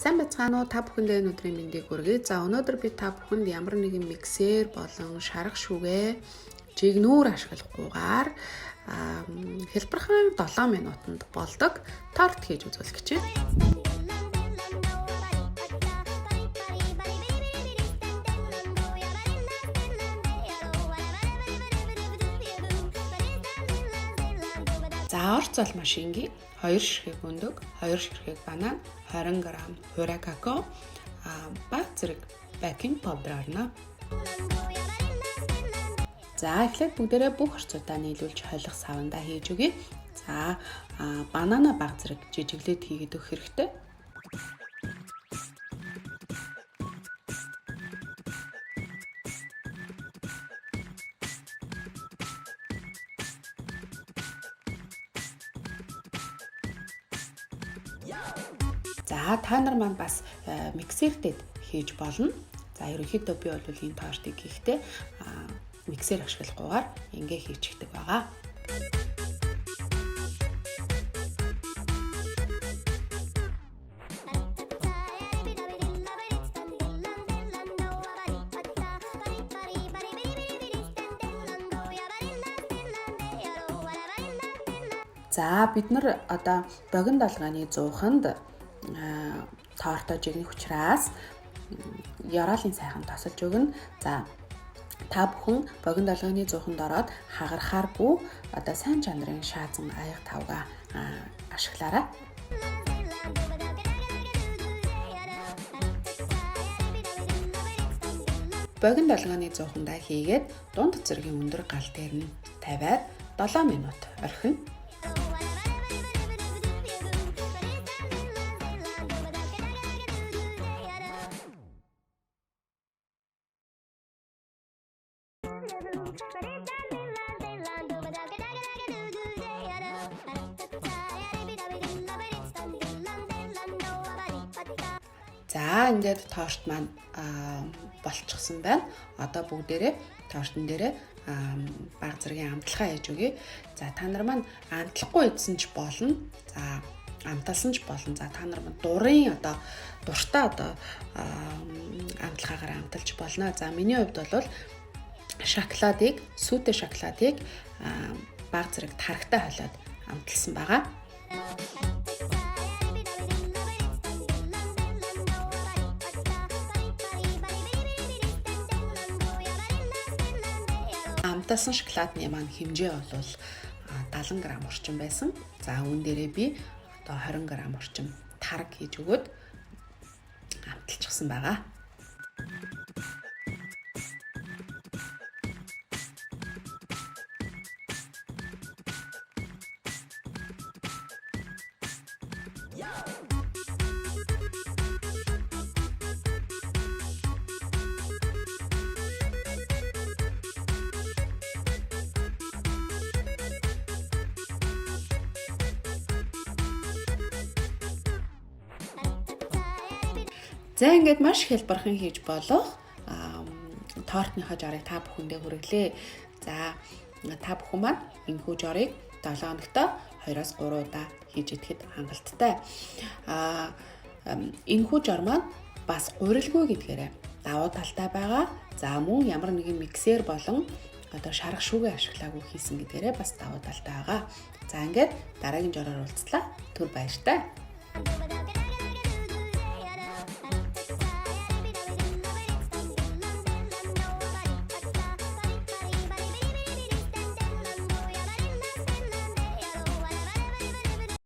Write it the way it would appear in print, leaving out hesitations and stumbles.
Сайн байцгаана уу? Та бүхэндээ өнөөдрийн мэндийг хүргэе. За өнөөдөр би та бүхэнд ямар нэгэн миксер болон шарга шүүгээ жигнүүр ашиглахгүйгээр хэлбэрхэн 7 минутанд болдог торт хийж үзүүлэх гэж байна. За орц зол машингийн 2 ширхэг өндөг, 2 ширхэг банан, 20 г хуурай какао, баг зэрэг бейкинг паудер орно. За эхлээд бүгдээрээ бүх орцуудаа нийлүүлж холих савандаа хийж өгье. За банана баг зэрэг жижиглээд хийгээд өгөх хэрэгтэй. За та нар маань бас миксертэд хийж болно. За ерөнхийдөө би бол энэ тортыг хийхдээ миксер ашиглахгүйгээр ингээ хийчихдэг байгаа. За бид нар одоо богино долгооны 100-нд тортоо жигнэх учраас яраалын сайхан тосолж өгнө. За та бүхэн богино долгооны 100-нд ороод хагарахааргүй одоо сайн чанарын шаазан аяг тавга ашиглаарай. Богино долгооны 100-нд хийгээд дунд зэргийн өндөр гал дээр нь тавиад 7 минут орхино. За ингээд торт маань болчихсон байна. Одоо бүгдээрээ тортон дээрээ баг зэргийн амталгаа хийж өгье. За та нар маань амтлахгүй идсэн ч болно. За амталсан ч болно. За та нар маань дурын одоо дуртай одоо амталгаагаар амталж болно. За миний хувьд бол шоколадыг, сүтэ шоколадыг баг зэрэг тархтай холиод амталсан байгаа. Амталсан шоколадны маань хэмжээ бол 70 г орчим байсан. За үүн дээрээ би одоо 20 г орчим тарг хийж өгөөд амталчихсан байгаа. За ингээд маш хэлбэрхэн хийж болох тортныхоо жарыг та бүхэндээ хүргэлээ. За та бүхэн маань энэхүү жарыг 7 хоногт 2-3 удаа хийж идэхэд хангалттай. Энэхүү жар маань бас гурилгүй гэдгээрээ давуу талтай байгаа. За мөн ямар нэгэн миксер болон одоо шарга шүүгээ ашиглаагүй хийсэн гэдгээрээ бас давуу талтай байгаа. За ингээд дараагийн жараар уулзлаа. Түр баяртай.